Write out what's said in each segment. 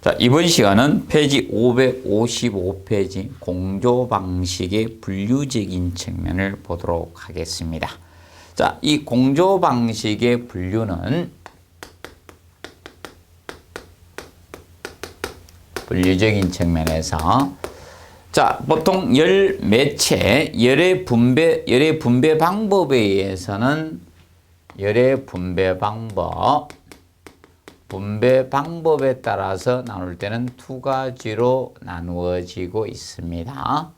자, 이번 시간은 페이지 555페이지 공조 방식의 분류적인 측면을 보도록 하겠습니다. 자, 이 공조 방식의 분류는 분류적인 측면에서 자, 보통 열 매체, 열의 분배 방법에 의해서는 열의 분배 방법에 따라서 나눌 때는 두 가지로 나누어지고 있습니다.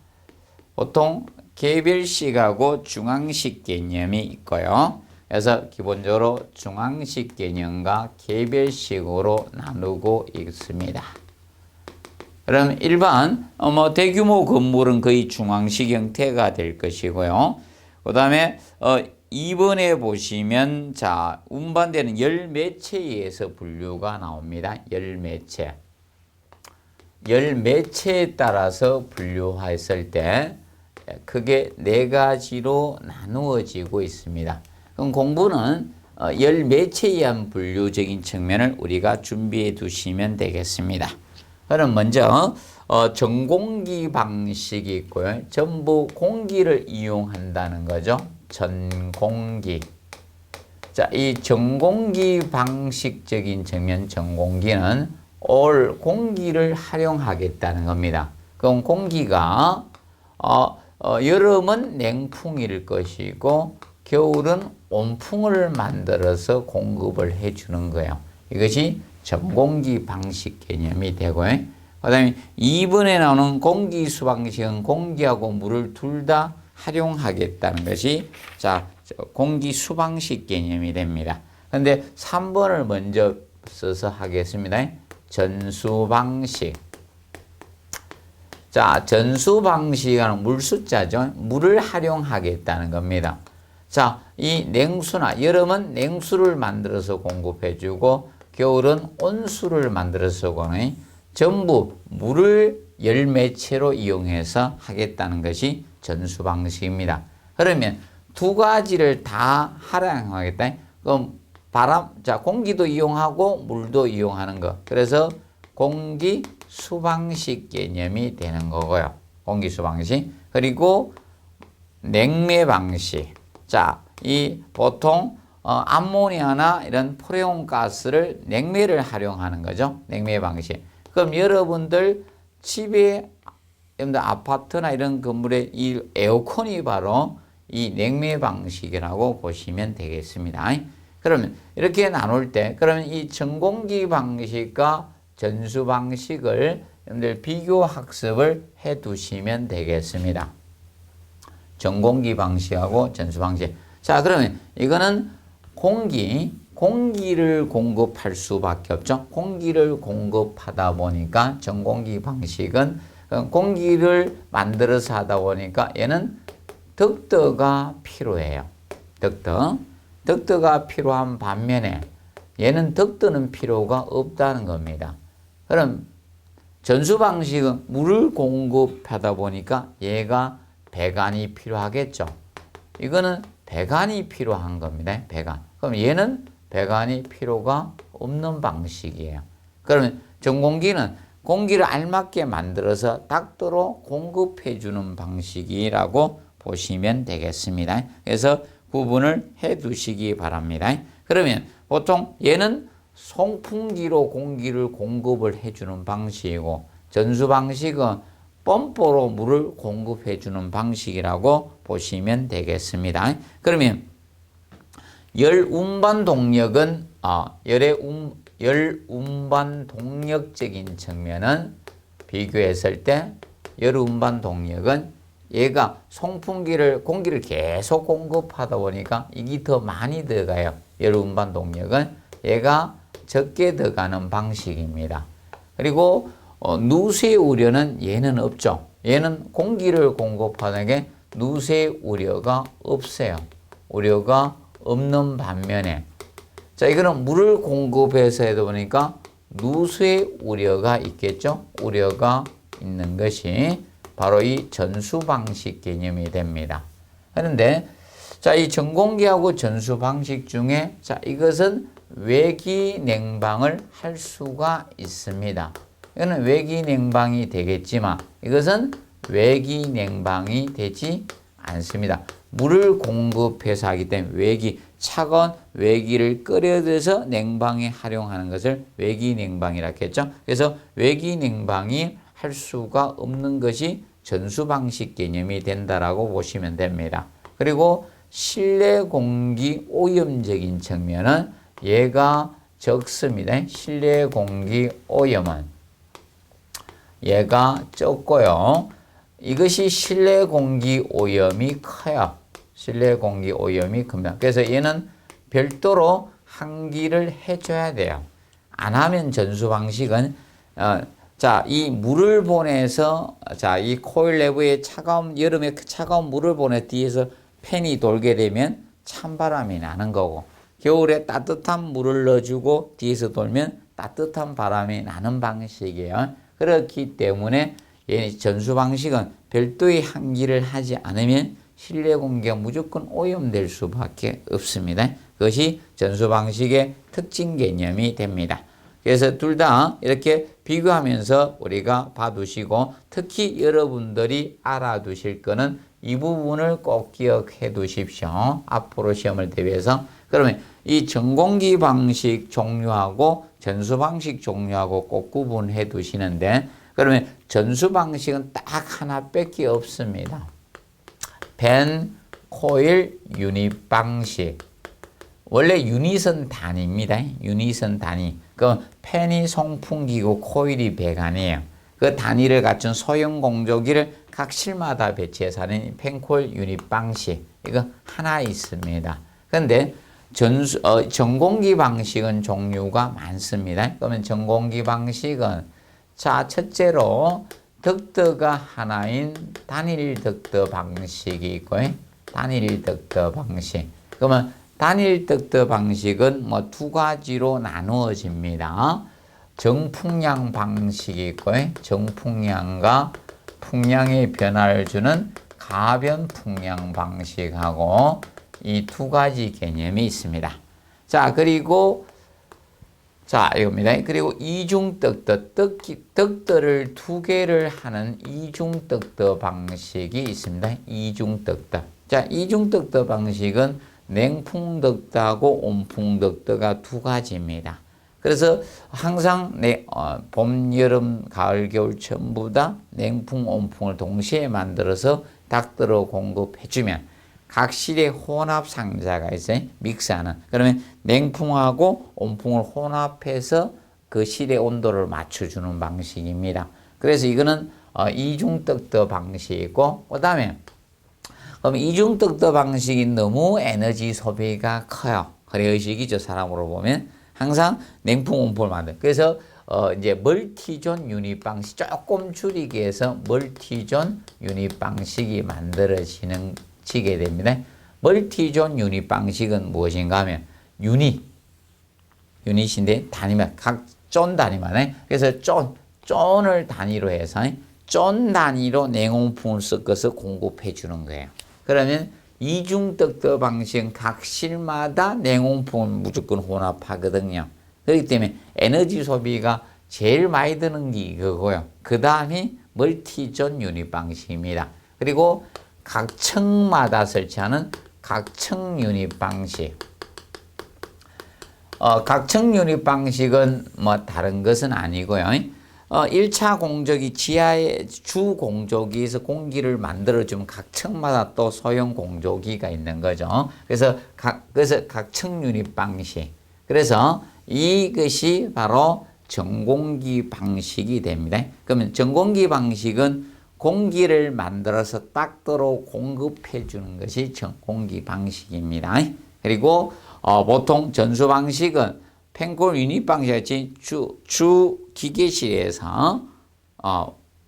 보통 개별식하고 중앙식 개념이 있고요. 그래서 기본적으로 중앙식 개념과 개별식으로 나누고 있습니다. 그럼 일반 대규모 건물은 거의 중앙식 형태가 될 것이고요. 그 다음에 2번에 보시면 자 운반되는 열 매체에 의해서 분류가 나옵니다. 열 매체에 따라서 분류했을 때 크게 네 가지로 나누어지고 있습니다. 그럼 공부는 열 매체에 의한 분류적인 측면을 우리가 준비해 두시면 되겠습니다. 그럼 먼저 전공기 방식이 있고요. 전부 공기를 이용한다는 거죠. 전공기. 자, 이 전공기 방식적인 측면, 전공기는 올 공기를 활용하겠다는 겁니다. 그럼 공기가 여름은 냉풍일 것이고 겨울은 온풍을 만들어서 공급을 해주는 거예요. 이것이 전공기 방식 개념이 되고요. 그 다음에 2번에 나오는 공기수 방식은 공기하고 물을 둘 다 활용하겠다는 것이 자 공기수 방식 개념이 됩니다. 그런데 3번을 먼저 써서 하겠습니다. 전수 방식. 자, 전수 방식은 물 숫자죠. 물을 활용하겠다는 겁니다. 자, 이 냉수나 여름은 냉수를 만들어서 공급해주고 겨울은 온수를 만들어서 공급해 전부 물을 열 매체로 이용해서 하겠다는 것이 전수 방식입니다. 그러면 두 가지를 다 활용하겠다. 그럼 공기도 이용하고 물도 이용하는 거. 그래서 공기 수방식 개념이 되는 거고요. 공기 수방식. 그리고 냉매 방식. 자, 이 보통 암모니아나 이런 프레온 가스를 냉매를 활용하는 거죠. 냉매 방식. 그럼 여러분들 집에 아파트나 이런 건물에 이 에어컨이 바로 이 냉매 방식이라고 보시면 되겠습니다. 그러면 이렇게 나눌 때 그러면 이 전공기 방식과 전수 방식을 여러분들 비교 학습을 해 두시면 되겠습니다. 전공기 방식하고 전수 방식. 자, 그러면 이거는 공기를 공급할 수밖에 없죠. 공기를 공급하다 보니까 전공기 방식은 공기를 만들어서 하다 보니까 얘는 덕터가 필요해요. 덕터가 필요한 반면에 얘는 덕터는 필요가 없다는 겁니다. 그럼 전수 방식은 물을 공급하다 보니까 얘가 배관이 필요하겠죠. 이거는 배관이 필요한 겁니다. 배관. 그럼 얘는 배관이 필요가 없는 방식이에요. 그러면 전공기는 공기를 알맞게 만들어서 닥터로 공급해 주는 방식이라고 보시면 되겠습니다. 그래서 구분을 해 두시기 바랍니다. 그러면 보통 얘는 송풍기로 공기를 공급을 해 주는 방식이고 전수 방식은 펌프로 물을 공급해 주는 방식이라고 보시면 되겠습니다. 그러면 열 운반 동력은 열 운반 동력적인 측면은 비교했을 때 열 운반 동력은 얘가 송풍기를 공기를 계속 공급하다 보니까 이게 더 많이 들어가요. 열 운반 동력은 얘가 적게 들어가는 방식입니다. 그리고 누수의 우려는 얘는 없죠. 얘는 공기를 공급하는 게 누수의 우려가 없어요. 우려가 없는 반면에 자 이거는 물을 공급해서 해다 보니까 누수의 우려가 있겠죠. 우려가 있는 것이 바로 이 전수 방식 개념이 됩니다. 그런데 자 이 전공기하고 전수 방식 중에 자 이것은 외기 냉방을 할 수가 있습니다. 이거는 외기 냉방이 되겠지만 이것은 외기 냉방이 되지 않습니다. 물을 공급해서 하기 때문에 차가운 외기를 끓여들여서 냉방에 활용하는 것을 외기 냉방이라고 했죠. 그래서 외기 냉방이 할 수가 없는 것이 전수 방식 개념이 된다라고 보시면 됩니다. 그리고 실내 공기 오염적인 측면은 얘가 적습니다. 실내 공기 오염은 얘가 적고요. 이것이 실내 공기 오염이 커요. 실내 공기 오염이 큽니다. 그래서 얘는 별도로 환기를 해줘야 돼요. 안 하면 전수 방식은 자, 이 물을 보내서 자, 이 코일 내부에 여름에 차가운 물을 보내 뒤에서 팬이 돌게 되면 찬바람이 나는 거고, 겨울에 따뜻한 물을 넣어주고 뒤에서 돌면 따뜻한 바람이 나는 방식이에요. 그렇기 때문에 이 전수 방식은 별도의 환기를 하지 않으면 실내 공기가 무조건 오염될 수밖에 없습니다. 그것이 전수 방식의 특징 개념이 됩니다. 그래서 둘 다 이렇게 비교하면서 우리가 봐두시고, 특히 여러분들이 알아두실 거는 이 부분을 꼭 기억해 두십시오. 앞으로 시험을 대비해서. 그러면 이 전공기 방식 종류하고 전수 방식 종류하고 꼭 구분해 두시는데, 그러면 전수 방식은 딱 하나밖에 없습니다. 펜, 코일, 유닛 방식. 원래 유닛은 단위입니다. 유닛은 단위. 그 펜이 송풍기고 코일이 배관이에요. 그 단위를 갖춘 소형 공조기를 각 실마다 배치해서 하는 펜코일 유닛 방식. 이거 하나 있습니다. 그런데 전공기 방식은 종류가 많습니다. 그러면 전공기 방식은 자, 첫째로 덕트가 하나인 단일 덕트 방식이 있고요. 단일 덕트 방식. 그러면 단일 덕트 방식은 뭐 두 가지로 나누어집니다. 정풍량 방식이 있고요. 정풍량과 풍량의 변화를 주는 가변 풍량 방식하고 이 두 가지 개념이 있습니다. 자, 그리고 자, 이겁니다. 그리고 이중 덕트, 덕트를 두 개를 하는 이중 덕트 방식이 있습니다. 이중 덕트. 자, 이중 덕트 방식은 냉풍 덕트하고 온풍 덕트가 두 가지입니다. 그래서 항상 봄, 여름, 가을, 겨울 전부 다 냉풍, 온풍을 동시에 만들어서 닭들어 공급해주면 각 실에 혼합 상자가 있어요. 믹스하는. 그러면 냉풍하고 온풍을 혼합해서 그 실의 온도를 맞춰주는 방식입니다. 그래서 이거는 이중 덕트 방식이고, 그 다음에 그럼 이중 덕트 방식이 너무 에너지 소비가 커요. 그래 의식이죠. 사람으로 보면 항상 냉풍, 온풍을 만들. 그래서 이제 멀티존 유닛 방식 조금 줄이기 위해서 멀티존 유닛 방식이 만들어지게 됩니다. 멀티존 유닛 방식은 무엇인가 하면 유닛인데 단위만 각 존 단위만. 그래서 존을 단위로 해서 존 단위로 냉온풍을 섞어서 공급해 주는 거예요. 그러면 이중 덕트 방식은 각 실마다 냉온풍을 무조건 혼합하거든요. 그렇기 때문에 에너지 소비가 제일 많이 드는 게 이거고요. 그 다음이 멀티존 유닛 방식입니다. 그리고 각 층마다 설치하는 각층 유닛 방식. 각층 유닛 방식은 뭐 다른 것은 아니고요. 1차 공조기 지하의 주 공조기에서 공기를 만들어주면 각 층마다 또 소형 공조기가 있는 거죠. 그래서 각층 유닛 방식. 그래서 이것이 바로 전공기 방식이 됩니다. 그러면 전공기 방식은 공기를 만들어서 딱 들어 공급해 주는 것이 전공기 방식입니다. 그리고 보통 전수 방식은 펜콜 유닛 방식같이 주 기계실에서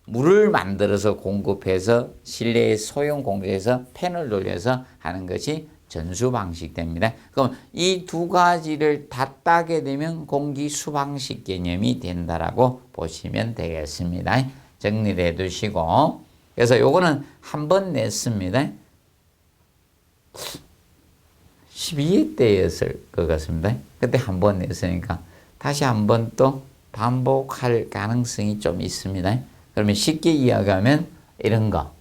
물을 만들어서 공급해서 실내에 소형 공조에서 팬을 돌려서 하는 것이 전수 방식 됩니다. 그럼 이 두 가지를 다 따게 되면 공기 수방식 개념이 된다라고 보시면 되겠습니다. 정리를 해 두시고, 그래서 요거는 한 번 냈습니다. 12회 때였을 것 같습니다. 그때 한 번 냈으니까 다시 한 번 또 반복할 가능성이 좀 있습니다. 그러면 쉽게 이야기하면 이런 거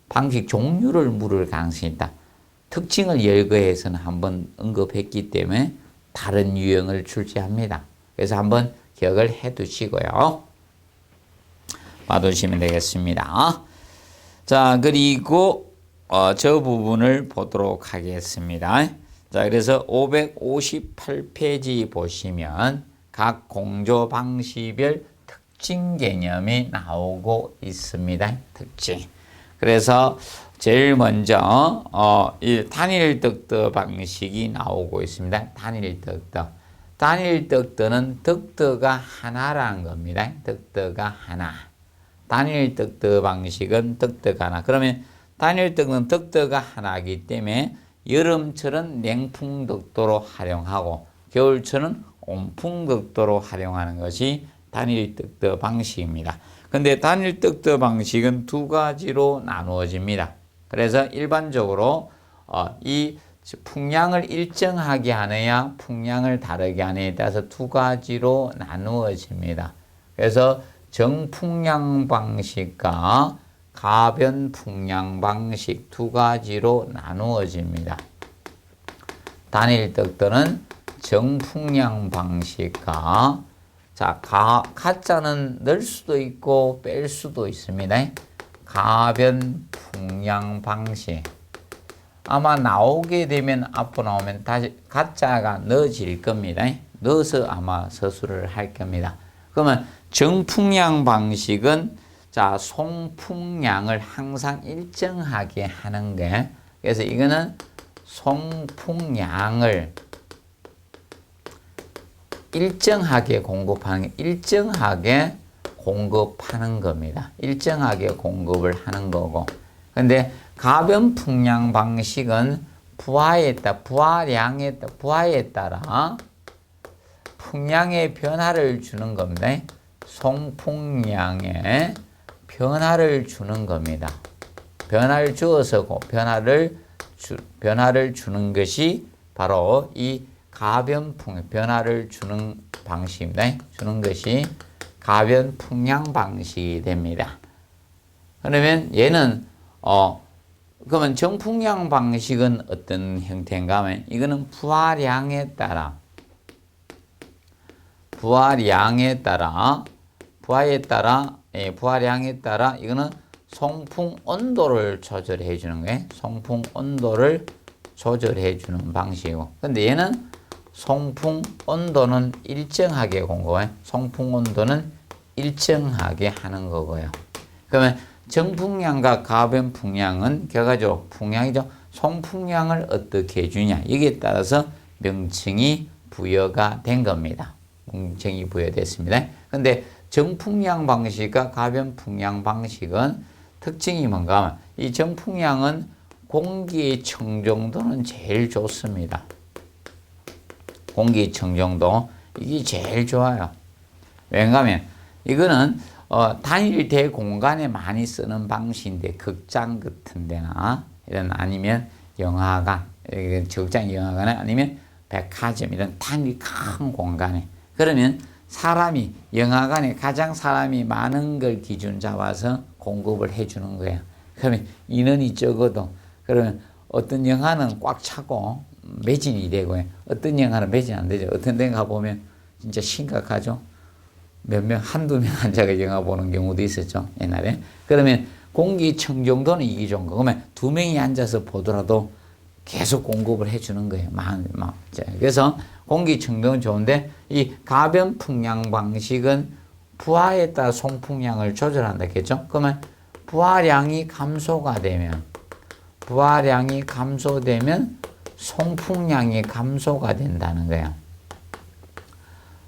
방식 종류를 물을 가능성이 있다. 특징을 열거해서는 한번 언급했기 때문에 다른 유형을 출제합니다. 그래서 한번 기억을 해 두시고요. 봐두시면 되겠습니다. 자, 그리고 저 부분을 보도록 하겠습니다. 자, 그래서 558페이지 보시면 각 공조 방식별 특징 개념이 나오고 있습니다. 특징. 그래서 제일 먼저 이 단일 득도 방식이 나오고 있습니다. 단일 득도. 단일 득도는 득도가 하나라는 겁니다. 득도가 하나. 단일 득도 방식은 득도가 하나. 그러면 단일 득도는 득도가 하나이기 때문에 여름철은 냉풍 득도로 활용하고 겨울철은 온풍 득도로 활용하는 것이 단일 득도 방식입니다. 근데 단일 득도 방식은 두 가지로 나누어집니다. 그래서 일반적으로 이 풍량을 일정하게 하느냐 풍량을 다르게 하느냐에 따라서 두 가지로 나누어집니다. 그래서 정풍량 방식과 가변 풍량 방식 두 가지로 나누어집니다. 단일 득도는 정풍량 방식과 자, 가짜는 넣을 수도 있고 뺄 수도 있습니다. 가변 풍량 방식. 아마 나오게 되면 앞으로 나오면 다시 가짜가 넣어질 겁니다. 넣어서 아마 서술을 할 겁니다. 그러면 정풍량 방식은 자, 송풍량을 항상 일정하게 하는 게 그래서 이거는 송풍량을 일정하게 공급하는 겁니다. 일정하게 공급을 하는 거고. 근데 가변 풍량 방식은 부하에 따라 풍량의 변화를 주는 겁니다. 송풍량의 변화를 주는 겁니다. 변화를 주어서 변화를 주는 것이 바로 이 가변풍 변화를 주는 방식입니다. 주는 것이 가변 풍량 방식이 됩니다. 그러면 얘는 그러면 정풍량 방식은 어떤 형태인가 하면 이거는 부하량에 따라 이거는 송풍 온도를 조절해 주는 거예요. 송풍 온도를 조절해 주는 방식이고. 근데 얘는 송풍 온도는 일정하게 공급해. 송풍 온도는 일정하게 하는 거고요. 그러면 정풍량과 가변풍량은 결과적으로 풍량이죠. 송풍량을 어떻게 주냐. 여기에 따라서 명칭이 부여가 된 겁니다. 명칭이 부여됐습니다. 근데 정풍량 방식과 가변풍량 방식은 특징이 뭔가 하면 이 정풍량은 공기의 청정도는 제일 좋습니다. 공기 청정도 이게 제일 좋아요. 왜냐하면 이거는 단일 대공간에 많이 쓰는 방식인데 극장 같은 데나 이런 아니면 영화관, 극장 영화관에 아니면 백화점 이런 단일 큰 공간에 그러면 사람이 영화관에 가장 사람이 많은 걸 기준 잡아서 공급을 해주는 거예요. 그러면 인원이 적어도 그러면 어떤 영화는 꽉 차고 매진이 되고요. 어떤 영화는 매진 안 되죠. 어떤 데 가보면 진짜 심각하죠. 몇 명, 한두 명 앉아서 영화 보는 경우도 있었죠. 옛날에. 그러면 공기청정도는 이게 좋은 거. 그러면 두 명이 앉아서 보더라도 계속 공급을 해주는 거예요. 그래서 공기청정은 좋은데 이 가변풍량 방식은 부하에 따라 송풍량을 조절한다 했죠. 그러면 부하량이 감소되면 송풍량이 감소가 된다는 거예요.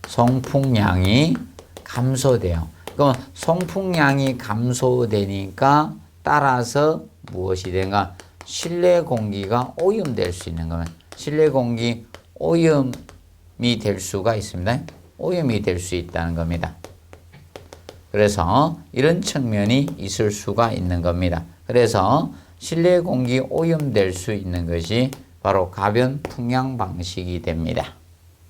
송풍량이 감소돼요. 그럼 송풍량이 감소되니까 따라서 무엇이 된가? 실내 공기가 오염될 수 있는 거면 실내 공기 오염이 될 수가 있습니다. 오염이 될 수 있다는 겁니다. 그래서 이런 측면이 있을 수가 있는 겁니다. 그래서 실내 공기 오염될 수 있는 것이 바로 가변 풍량 방식이 됩니다.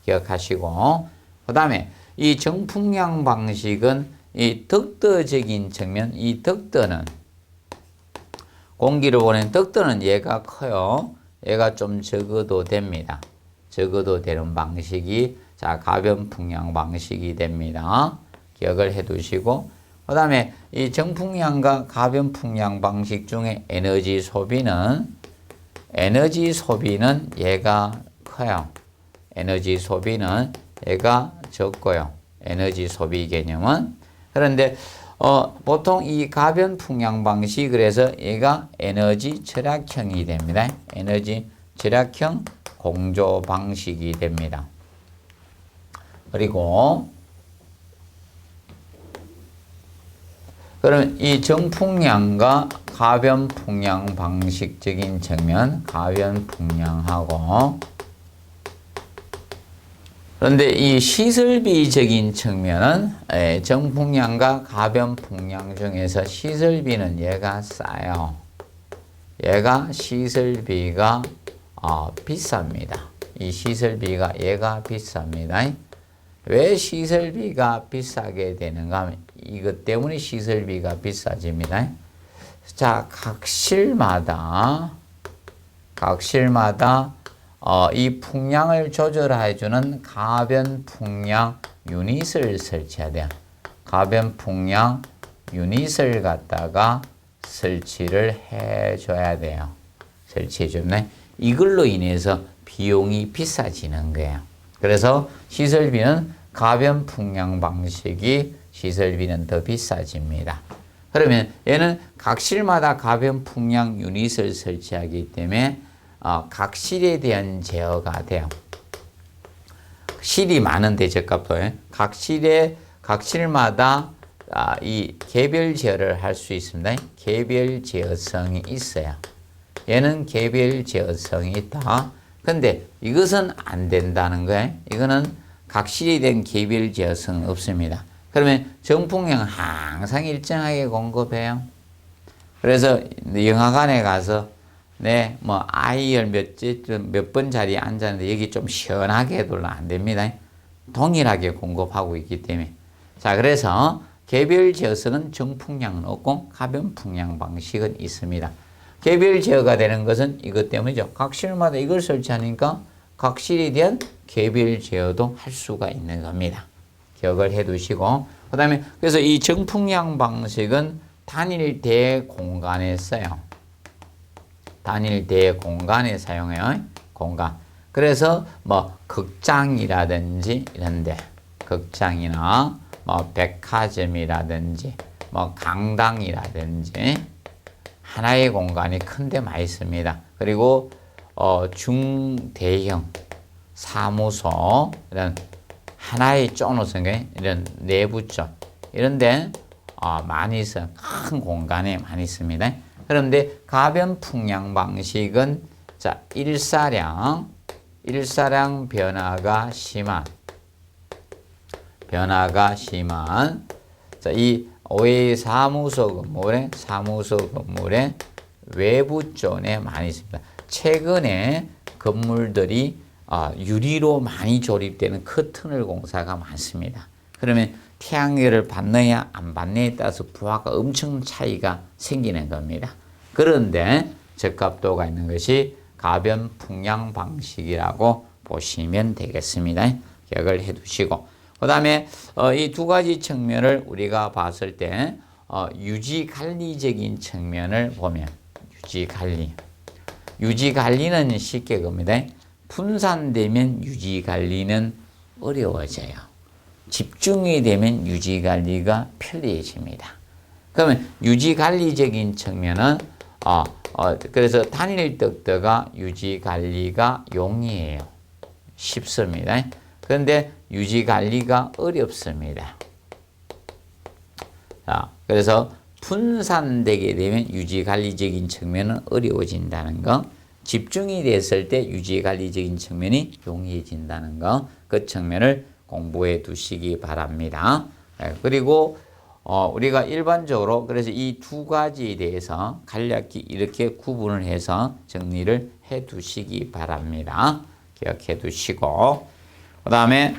기억하시고 그 다음에 이 정풍량 방식은 이 덕더적인 측면, 이 덕더는 공기를 보낸 덕더는 얘가 커요. 얘가 좀 적어도 됩니다. 적어도 되는 방식이 자 가변풍량 방식이 됩니다. 기억을 해 두시고 그 다음에 이 정풍량과 가변풍량 방식 중에 에너지 소비는 얘가 커요. 에너지 소비는 얘가 적고요. 에너지 소비 개념은 그런데 보통 이 가변풍량 방식 그래서 얘가 에너지 절약형이 됩니다. 에너지 절약형 공조 방식이 됩니다. 그리고 그러면 이 정풍량과 가변풍량 방식적인 측면, 가변풍량하고 그런데 이 시설비적인 측면은 정풍량과 가변풍량 중에서 시설비는 얘가 싸요. 얘가 시설비가 비쌉니다. 이 시설비가 얘가 비쌉니다. 왜 시설비가 비싸게 되는가 하면 이것 때문에 시설비가 비싸집니다. 자, 각실마다 이 풍량을 조절해주는 가변풍량 유닛을 설치해야 돼요. 가변풍량 유닛을 갖다가 설치를 해줘야 돼요. 설치해주면 이걸로 인해서 비용이 비싸지는 거예요. 그래서 시설비는 가변풍량 방식이 시설비는 더 비싸집니다. 그러면 얘는 각실마다 가변풍량 유닛을 설치하기 때문에 각실에 대한 제어가 돼요. 실이 많은 대적값도 각실마다 이 개별 제어를 할 수 있습니다. 개별 제어성이 있어요. 얘는 개별 제어성이 있다. 근데 이것은 안 된다는 거예요. 이거는 각실에 대한 개별 제어성은 없습니다. 그러면 정풍량 항상 일정하게 공급해요. 그래서 영화관에 가서 아이열 몇 번 자리에 앉았는데 여기 좀 시원하게 해둘라 안 됩니다. 동일하게 공급하고 있기 때문에. 자, 그래서 개별 제어성은 정풍량은 없고 가변풍량 방식은 있습니다. 개별 제어가 되는 것은 이것 때문이죠. 각실마다 이걸 설치하니까 각실에 대한 개별 제어도 할 수가 있는 겁니다. 기억을 해 두시고 그 다음에 그래서 이 정풍량 방식은 단일 대공간에 써요. 단일 대공간에 사용해요. 공간. 그래서 극장이라든지 이런데 극장이나 백화점이라든지 강당이라든지 하나의 공간이 큰데 많이 있습니다. 그리고 중대형 사무소 이런 하나의 쪼노성의 이런 내부 쪽 이런데 많이 있어요. 큰 공간에 많이 있습니다. 그런데 가변풍량 방식은 자 일사량 변화가 심한 자 이 왜 사무소 건물의 외부 쪽에 많이 있습니다. 최근에 건물들이 유리로 많이 조립되는 커튼을 공사가 많습니다. 그러면 태양열을 받느냐 안 받느냐에 따라서 부하가 엄청 차이가 생기는 겁니다. 그런데 적합도가 있는 것이 가변풍량 방식이라고 보시면 되겠습니다. 기억을 해 두시고 그 다음에 이 두 가지 측면을 우리가 봤을 때 유지관리적인 측면을 보면 유지관리는 쉽게 겁니다. 분산되면 유지관리는 어려워져요. 집중이 되면 유지관리가 편리해집니다. 그러면 유지관리적인 측면은 그래서 단일 덕더가 유지관리가 용이해요. 쉽습니다. 그런데 유지관리가 어렵습니다. 자, 그래서 분산되게 되면 유지관리적인 측면은 어려워진다는 거, 집중이 됐을 때 유지관리적인 측면이 용이해진다는 거, 그 측면을 공부해 두시기 바랍니다. 그리고 우리가 일반적으로 그래서 이 두 가지에 대해서 간략히 이렇게 구분을 해서 정리를 해 두시기 바랍니다. 기억해 두시고 그 다음에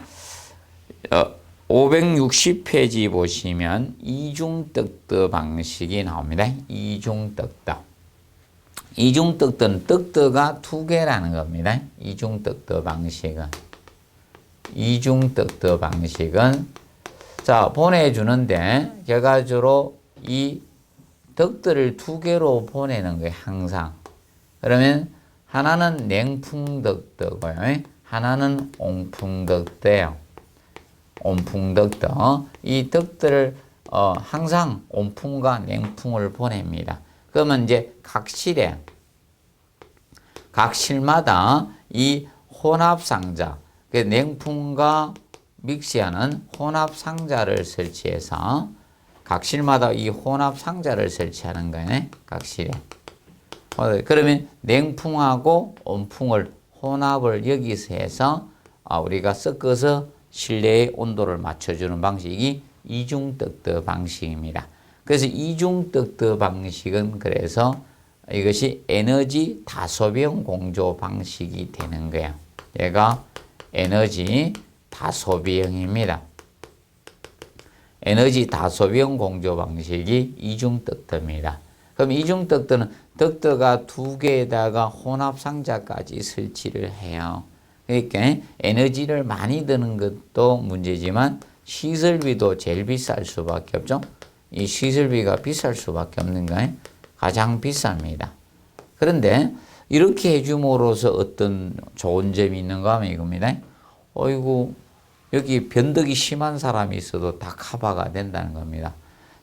560페이지 보시면 이중떡드 방식이 나옵니다. 이중떡드. 이중떡드는 떡드가 두 개라는 겁니다. 이중떡드 방식은. 이중떡드 방식은 자, 보내주는데 결과적으로 이 떡드를 두 개로 보내는 거예요. 항상. 그러면 하나는 냉풍떡드고요. 하나는 온풍떡드예요. 온풍떡드. 이 떡들을 항상 온풍과 냉풍을 보냅니다. 그러면 이제 각실마다 이 혼합상자, 그 냉풍과 믹스하는 혼합상자를 설치해서 각실마다 이 혼합상자를 설치하는 거예요. 각실에. 그러면 냉풍하고 온풍을 혼합을 여기서 해서 우리가 섞어서 실내의 온도를 맞춰주는 방식이 이중떡드 방식입니다. 그래서 이중떡드 방식은 그래서 이것이 에너지 다소비형 공조 방식이 되는 거예요. 얘가 에너지 다소비형입니다. 에너지 다소비형 공조 방식이 이중떡드입니다. 그럼 이중떡드는 떡드가 두 개에다가 혼합상자까지 설치를 해요. 그러니까 에너지를 많이 드는 것도 문제지만 시설비도 제일 비쌀 수밖에 없죠. 이 시설비가 비쌀 수밖에 없는 거예요. 가장 비쌉니다. 그런데 이렇게 해줌으로써 어떤 좋은 점이 있는가 하면 이겁니다. 어이구, 여기 변덕이 심한 사람이 있어도 다 커버가 된다는 겁니다.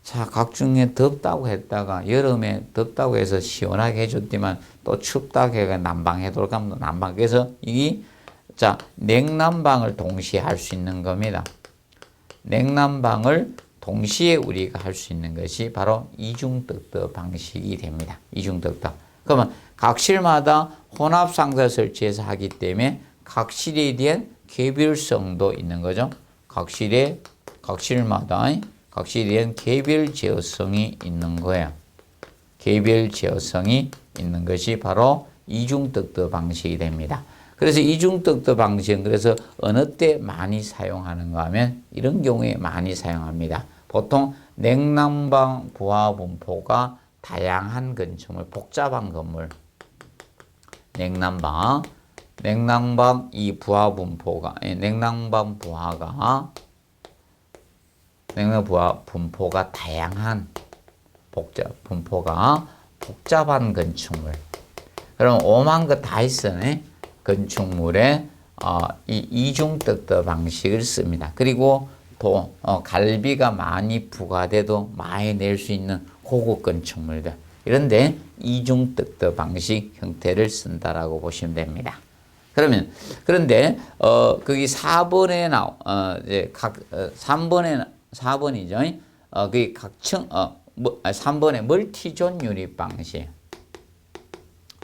자, 각중에 덥다고 했다가 여름에 덥다고 해서 시원하게 해줬지만 또 춥다고 해가 난방해둘까 하면 난방. 그래서 이게 자, 냉난방을 동시에 할 수 있는 겁니다. 냉난방을 동시에 우리가 할 수 있는 것이 바로 이중떡드 방식이 됩니다. 이중떡드. 그러면 각실마다 혼합상자 설치해서 하기 때문에 각실에 대한 개별성도 있는 거죠. 각실마다 각실에 대한 개별 제어성이 있는 거예요. 개별 제어성이 있는 것이 바로 이중떡드 방식이 됩니다. 그래서 이중떡드 방식은 그래서 어느 때 많이 사용하는가 하면 이런 경우에 많이 사용합니다. 보통 냉난방 부하 분포가 다양한 건축물, 복잡한 건물, 냉난방 이 부하 분포가 냉난방 부하 분포가 다양한 복잡한 건축물. 그럼 오만 거 다 있으네. 건축물에 이 이중떡드 방식을 씁니다. 그리고 또 갈비가 많이 부과돼도 많이 낼 수 있는 고급 건축물들 이런데 이중떡드 방식 형태를 쓴다라고 보시면 됩니다. 그런데 거기 4번에 이제 4번이죠. 거기 각층 3번의 멀티존 유닛 방식.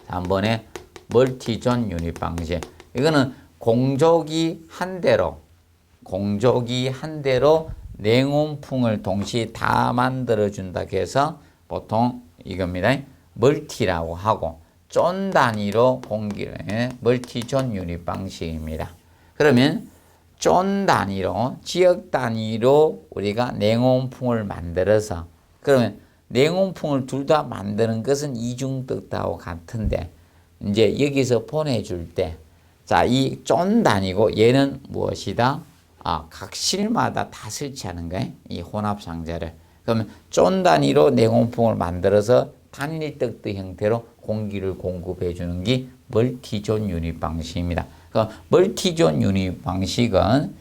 3번의 멀티존 유닛 방식. 이거는 공조기 한 대로 냉온풍을 동시에 다 만들어 준다 해서 보통 이겁니다. 멀티라고 하고 존 단위로 공기를 멀티존 유닛 방식입니다. 그러면 존 단위로 지역 단위로 우리가 냉온풍을 만들어서 그러면 냉온풍을 둘 다 만드는 것은 이중떡드하고 같은데 이제 여기서 보내줄 때 자, 이 존 단위고 얘는 무엇이다? 각실마다 다 설치하는 거예요. 이 혼합상자를. 그러면 존 단위로 냉온풍을 만들어서 단일 떡드 형태로 공기를 공급해 주는 게 멀티존 유닛 방식입니다. 그러니까 멀티존 유닛 방식은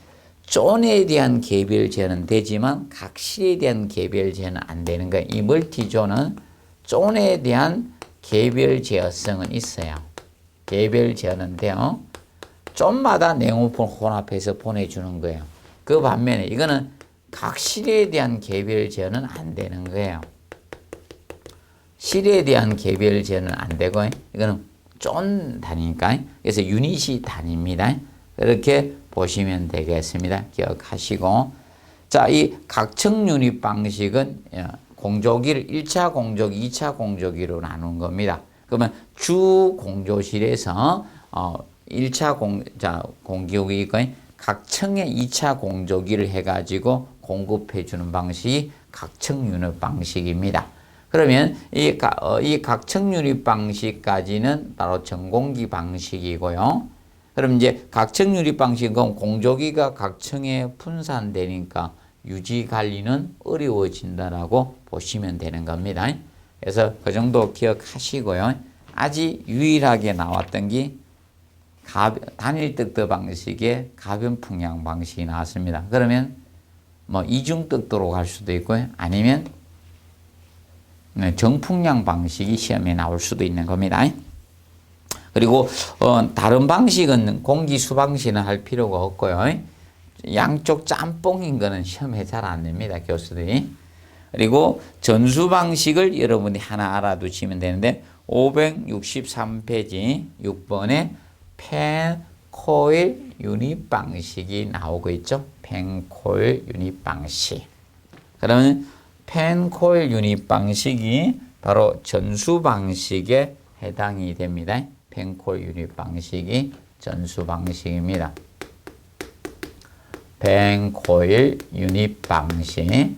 존에 대한 개별 제어는 되지만 각실에 대한 개별 제어는 안 되는 거예요. 이 멀티존은 존에 대한 개별 제어성은 있어요. 개별 제어는 돼요. 존마다 냉온풍을 혼합해서 보내주는 거예요. 그 반면에 이거는 각실에 대한 개별 제어는 안 되는 거예요. 실에 대한 개별 제어는 안 되고 이거는 존 단위니까 그래서 유닛이 단위입니다. 이렇게 보시면 되겠습니다. 기억하시고 자, 이 각층 유닛 방식은 공조기를 1차 공조기, 2차 공조기로 나눈 겁니다. 그러면 주 공조실에서 1차 공기옥이 있고 각층의 2차 공조기를 해가지고 공급해주는 방식이 각층 유닛 방식입니다. 그러면 이 각층 유닛 방식까지는 바로 전공기 방식이고요. 그럼 이제 각층 유닛 방식은 공조기가 각층에 분산되니까 유지 관리는 어려워진다라고 보시면 되는 겁니다. 그래서 그 정도 기억하시고요. 아직 유일하게 나왔던 게 단일 떡도 방식의 가변 풍량 방식이 나왔습니다. 그러면 뭐 이중 떡도로 갈 수도 있고요. 아니면 정풍량 방식이 시험에 나올 수도 있는 겁니다. 그리고 다른 방식은 공기수 방식은 할 필요가 없고요. 양쪽 짬뽕인 거는 시험에 잘 안 냅니다, 교수들이. 그리고 전수 방식을 여러분이 하나 알아두시면 되는데 563페이지 6번에 펜코일 유닛 방식이 나오고 있죠. 펜코일 유닛 방식. 그러면 펜코일 유닛 방식이 바로 전수 방식에 해당이 됩니다. 펜코일 유닛 방식이 전수 방식입니다. 펜코일 유닛 방식.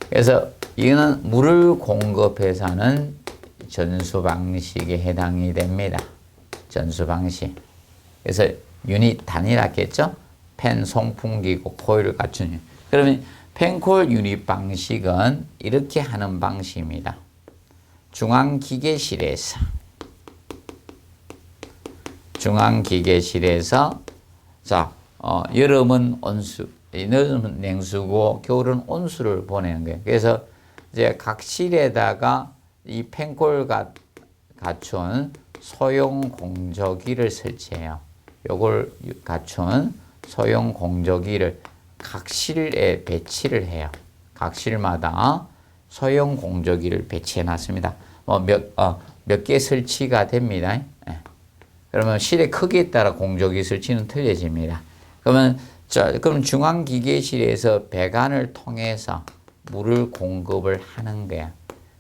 그래서 이거는 물을 공급해서 하는 전수 방식에 해당이 됩니다. 전수 방식. 그래서 유닛 단위라겠죠? 펜 송풍기고 코일을 갖춘. 그러면 펜코일 유닛 방식은 이렇게 하는 방식입니다. 중앙기계실에서 자, 여름은 온수, 늦은 냉수고 겨울은 온수를 보내는 거예요. 그래서 이제 각 실에다가 이 펜코일 갖춘 소형 공조기를 설치해요. 요걸 갖춘 소형 공조기를 각 실에 배치를 해요. 각 실마다 소형 공조기를 배치해 놨습니다. 몇 개 설치가 됩니다. 그러면 실의 크기에 따라 공조기 설치는 틀려집니다. 그럼 중앙기계실에서 배관을 통해서 물을 공급을 하는 거야.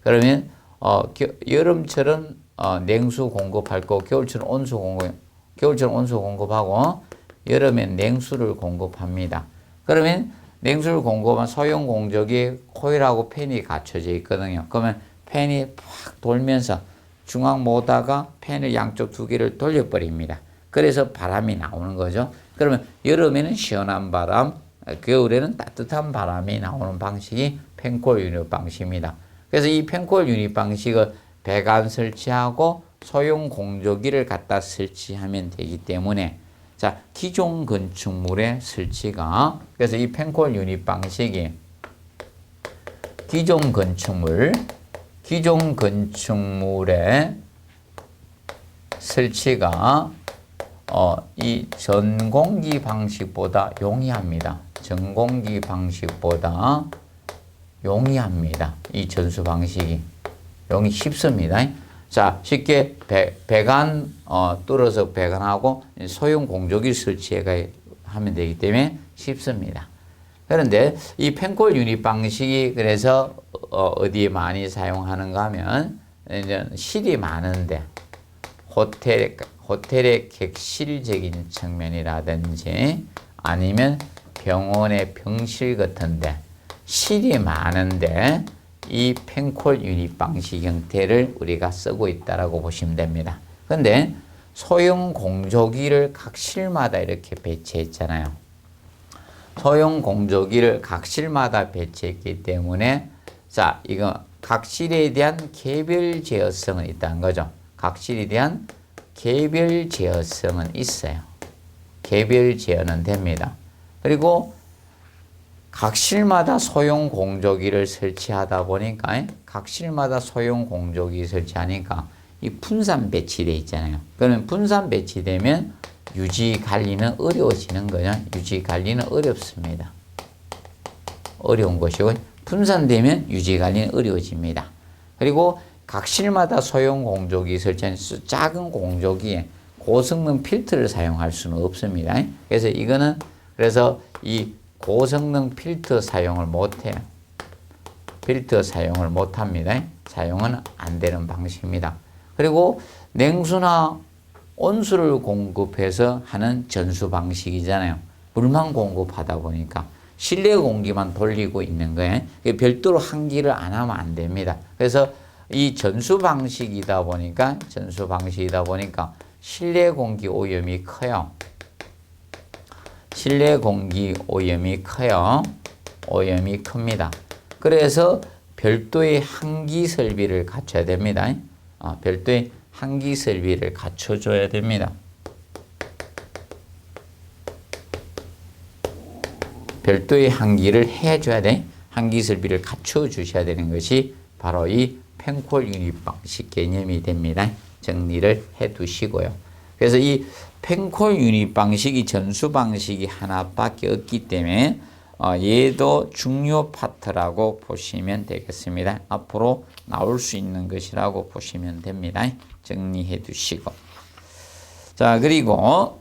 그러면 여름철은 냉수 공급할 거, 겨울철은 온수 공급하고 여름엔 냉수를 공급합니다. 그러면 냉수를 공급한 소형 공조기에 코일하고 팬이 갖춰져 있거든요. 그러면 팬이 팍 돌면서 중앙 모다가 팬을 양쪽 두 개를 돌려버립니다. 그래서 바람이 나오는 거죠. 그러면 여름에는 시원한 바람, 겨울에는 따뜻한 바람이 나오는 방식이 펜코일 유닛 방식입니다. 그래서 이 펜코일 유닛 방식을 배관 설치하고 소형 공조기를 갖다 설치하면 되기 때문에 자, 기존 건축물의 설치가 그래서 이 펜코일 유닛 방식이 기존 건축물의 설치가 이 전공기 방식보다 용이합니다. 전공기 방식보다 용이합니다. 이 전수 방식이 용이 쉽습니다. 자, 쉽게 배관 뚫어서 배관하고 소형 공조기 설치해 하면 되기 때문에 쉽습니다. 그런데 이 펜코일 유닛 방식이 그래서 어디에 많이 사용하는가 하면 이제 실이 많은데 호텔의 객실적인 측면이라든지 아니면 병원의 병실 같은데 실이 많은데 이 펜코일 유닛 방식 형태를 우리가 쓰고 있다라고 보시면 됩니다. 그런데 소형 공조기를 각 실마다 이렇게 배치했잖아요. 소형 공조기를 각 실마다 배치했기 때문에 자, 이거 각 실에 대한 개별 제어성은 있다는 거죠. 각 실에 대한 개별 제어성은 있어요. 개별 제어는 됩니다. 그리고 각 실마다 소형 공조기를 설치하다 보니까 각 실마다 소형 공조기 설치하니까 이 분산 배치되어 있잖아요. 그러면 분산 배치되면 유지 관리는 어려워지는 거죠. 유지 관리는 어렵습니다. 어려운 것이고 분산되면 유지 관리는 어려워집니다. 그리고 각 실마다 소형 공조기 설치한 작은 공조기에 고성능 필터를 사용할 수는 없습니다. 그래서 이거는 이 고성능 필터 사용을 못해요. 필터 사용을 못합니다. 사용은 안 되는 방식입니다. 그리고 냉수나 온수를 공급해서 하는 전수 방식이잖아요. 물만 공급하다 보니까 실내 공기만 돌리고 있는 거예요. 별도로 환기를 안 하면 안 됩니다. 그래서 이 전수 방식이다 보니까 실내 공기 오염이 커요. 실내 공기 오염이 커요. 오염이 큽니다. 그래서 별도의 환기 설비를 갖춰야 됩니다. 별도의 환기 설비를 갖춰줘야 됩니다. 별도의 환기를 해줘야 돼. 환기 설비를 갖춰주셔야 되는 것이 바로 이 펜콜 유닛 방식 개념이 됩니다. 정리를 해 두시고요. 그래서 이 펜콜 유닛 방식이 전수 방식이 하나밖에 없기 때문에 얘도 중요 파트라고 보시면 되겠습니다. 앞으로 나올 수 있는 것이라고 보시면 됩니다. 정리해 두시고. 자, 그리고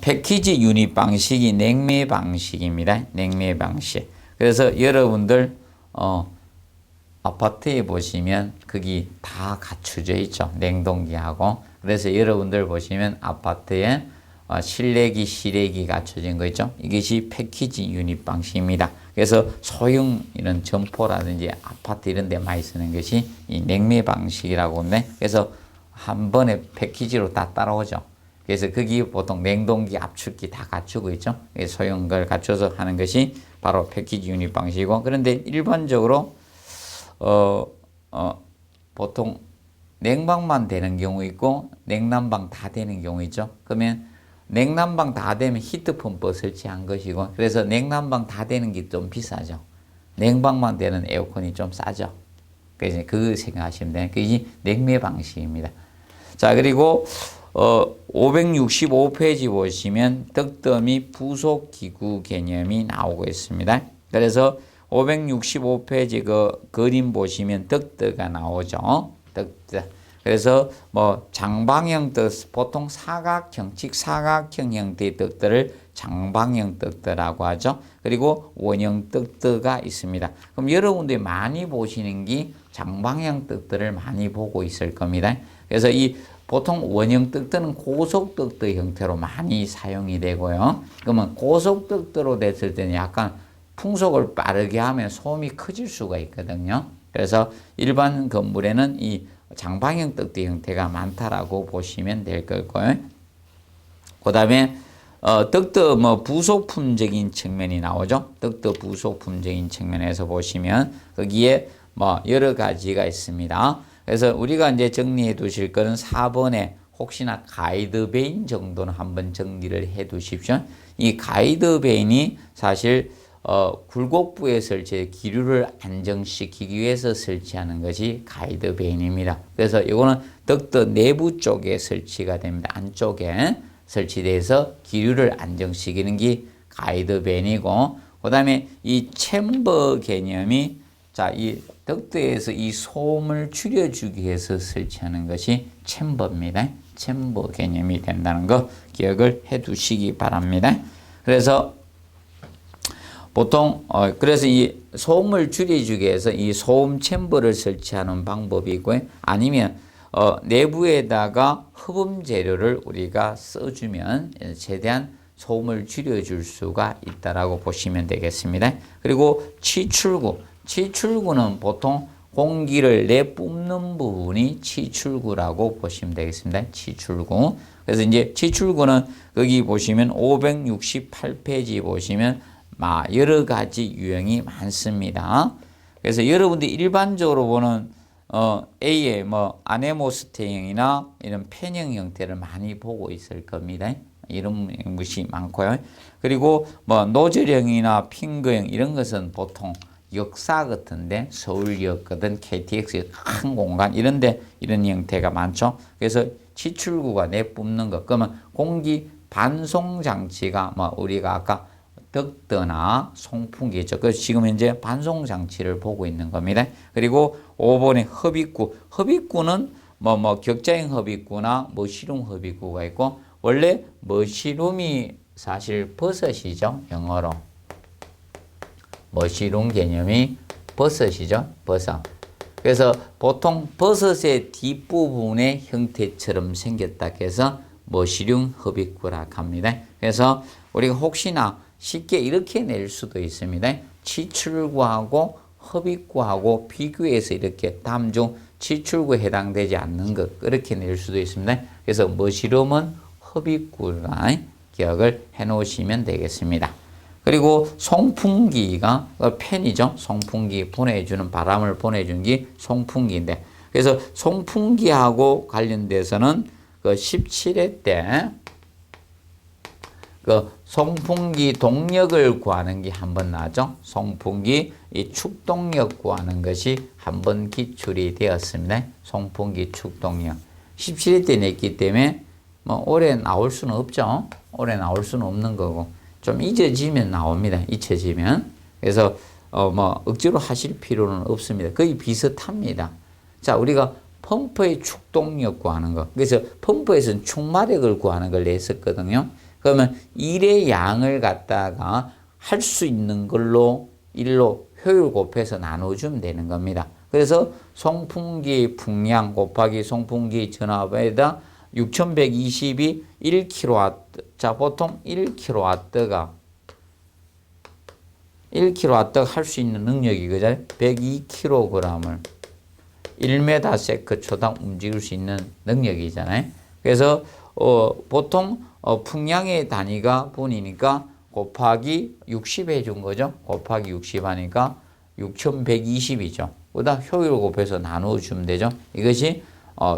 패키지 유닛 방식이 냉매 방식입니다. 냉매 방식. 그래서 여러분들 아파트에 보시면 거기 다 갖춰져 있죠. 냉동기하고. 그래서 여러분들 보시면 아파트에 실내기, 실외기 갖춰진 거 있죠. 이것이 패키지 유닛 방식입니다. 그래서 소형 이런 점포라든지 아파트 이런 데 많이 쓰는 것이 이 냉매 방식이라고 하는데, 그래서 한 번에 패키지로 다 따라오죠. 그래서 거기 보통 냉동기, 압축기 다 갖추고 있죠. 소형 걸 갖춰서 하는 것이 바로 패키지 유닛 방식이고, 그런데 일반적으로 보통 냉방만 되는 경우 있고 냉난방 다 되는 경우 있죠. 그러면 냉난방 다 되면 히트펌프 설치한 것이고, 그래서 냉난방 다 되는 게 좀 비싸죠. 냉방만 되는 에어컨이 좀 싸죠. 그래서 그 생각하시면 돼요. 그게 냉매 방식입니다. 자, 그리고 565페이지 보시면 덕더 및 부속 기구 개념이 나오고 있습니다. 그래서 565페이지 그 그림 보시면 덕더가 나오죠. 덕더. 그래서 뭐 장방형 덕더, 보통 사각형, 직사각형 형태의 덕더를 장방형 덕더라고 하죠. 그리고 원형 덕더가 있습니다. 그럼 여러분들이 많이 보시는 게 장방형 덕더를 많이 보고 있을 겁니다. 그래서 이 보통 원형 덕더는 고속 덕더 형태로 많이 사용이 되고요. 그러면 고속 덕더로 됐을 때는 약간 풍속을 빠르게 하면 소음이 커질 수가 있거든요. 그래서 일반 건물에는 이 장방형 덕더 형태가 많다라고 보시면 될 거고요. 그 다음에 덕더 뭐 부속품적인 측면이 나오죠. 덕더 부속품적인 측면에서 보시면 거기에 뭐 여러 가지가 있습니다. 그래서 우리가 이제 정리해 두실 거는 4번에 혹시나 가이드베인 정도는 한번 정리를 해 두십시오. 이 가이드베인이 사실 굴곡부에 설치해 기류를 안정시키기 위해서 설치하는 것이 가이드베인입니다. 그래서 이거는 덕더 내부 쪽에 설치가 됩니다. 안쪽에 설치돼서 기류를 안정시키는 게 가이드베인이고, 그 다음에 이 챔버 개념이 이 덕더에서 이 소음을 줄여주기 위해서 설치하는 것이 챔버입니다. 챔버 개념이 된다는 거 기억을 해 두시기 바랍니다. 그래서 보통 그래서 이 소음을 줄여주기 위해서 이 소음 챔버를 설치하는 방법이 있고요. 아니면 내부에다가 흡음 재료를 우리가 써주면 최대한 소음을 줄여줄 수가 있다라고 보시면 되겠습니다. 그리고 치출구는 보통 공기를 내뿜는 부분이 치출구라고 보시면 되겠습니다. 치출구. 그래서 이제 치출구는 거기 보시면 568페이지 보시면 여러 가지 유형이 많습니다. 그래서 여러분들이 일반적으로 보는 A의 뭐 아네모스테형이나 이런 펜형 형태를 많이 보고 있을 겁니다. 이런 것이 많고요. 그리고 뭐 노즐형이나 핑거형 이런 것은 보통 역사 같은데 서울역거든 KTX 큰 공간 이런데 이런 형태가 많죠. 그래서 치출구가 내뿜는 것. 그러면 공기 반송 장치가 뭐 우리가 아까 덕더나 송풍기죠. 그래서 지금 현재 반송 장치를 보고 있는 겁니다. 그리고 5번에 흡입구. 흡입구는 뭐 격자형 흡입구나 머시룸 흡입구가 있고, 원래 머시룸이 사실 버섯이죠. 영어로. 머시룸 개념이 버섯이죠. 버섯. 그래서 보통 버섯의 뒷부분의 형태처럼 생겼다 해서 머시룸 흡입구라 합니다. 그래서 우리가 혹시나 쉽게 이렇게 낼 수도 있습니다. 치출구하고 흡입구하고 비교해서 이렇게 다음 중 치출구에 해당되지 않는 것 그렇게 낼 수도 있습니다. 그래서 머시룸은 흡입구라 기억을 해 놓으시면 되겠습니다. 그리고 송풍기가 팬이죠. 송풍기 보내주는 바람을 보내주는 게 송풍기인데 그래서 송풍기하고 관련돼서는 그 17회 때 그 송풍기 동력을 구하는 게 한 번 나죠. 송풍기 이 축동력 구하는 것이 한 번 기출이 되었습니다. 송풍기 축동력 17회 때 냈기 때문에 뭐 올해 나올 수는 없죠. 올해 나올 수는 없는 거고 좀 잊어지면 나옵니다. 잊혀지면. 그래서 뭐 억지로 하실 필요는 없습니다. 거의 비슷합니다. 자, 우리가 펌프의 축동력 구하는 거. 그래서 펌프에서는 축마력을 구하는 걸 냈었거든요. 그러면 일의 양을 갖다가 할 수 있는 걸로 일로 효율 곱해서 나눠주면 되는 겁니다. 그래서 송풍기 풍량 곱하기 송풍기 전압에다 6120이 1kW. 자, 보통 1kW가 1kW 할 수 있는 능력이 그죠? 102kg을 1m/s 초당 움직일 수 있는 능력이잖아요. 그래서 보통 풍량의 단위가 분이니까 곱하기 60 해준 거죠. 곱하기 60 하니까 6120이죠. 그다 효율 곱해서 나누어주면 되죠. 이것이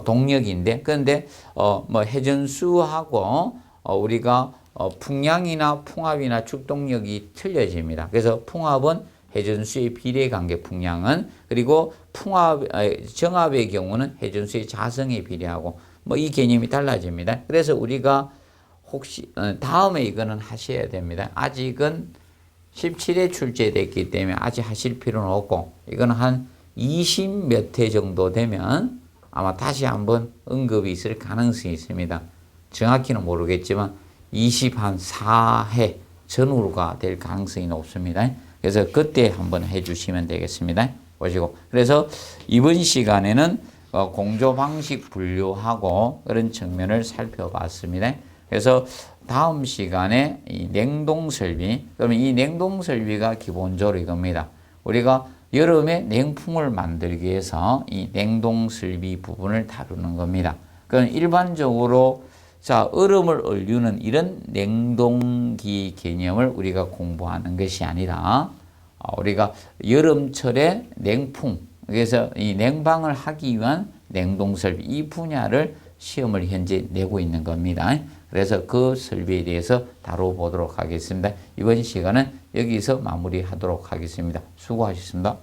동력인데 그런데 뭐 회전수하고 우리가 풍량이나 풍압이나 축동력이 틀려집니다. 그래서 풍압은 회전수의 비례 관계 풍량은 그리고 정압의 경우는 회전수의 자성에 비례하고 뭐 이 개념이 달라집니다. 그래서 우리가 혹시 다음에 이거는 하셔야 됩니다. 아직은 17회 출제됐기 때문에 아직 하실 필요는 없고 이거는 한 20 몇 회 정도 되면 아마 다시 한번 언급이 있을 가능성이 있습니다. 정확히는 모르겠지만 24회 전후가 될 가능성이 높습니다. 그래서 그때 한번 해주시면 되겠습니다. 보시고 그래서 이번 시간에는 공조 방식 분류하고 그런 측면을 살펴봤습니다. 그래서 다음 시간에 이 냉동 설비, 그러면 이 냉동 설비가 기본적으로 이겁니다. 우리가 여름에 냉풍을 만들기 위해서 이 냉동 설비 부분을 다루는 겁니다. 그럼 일반적으로 자, 얼음을 얼리는 이런 냉동기 개념을 우리가 공부하는 것이 아니라 우리가 여름철에 냉풍, 그래서 이 냉방을 하기 위한 냉동 설비 이 분야를 시험을 현재 내고 있는 겁니다. 그래서 그 설비에 대해서 다뤄보도록 하겠습니다. 이번 시간은 여기서 마무리하도록 하겠습니다. 수고하셨습니다.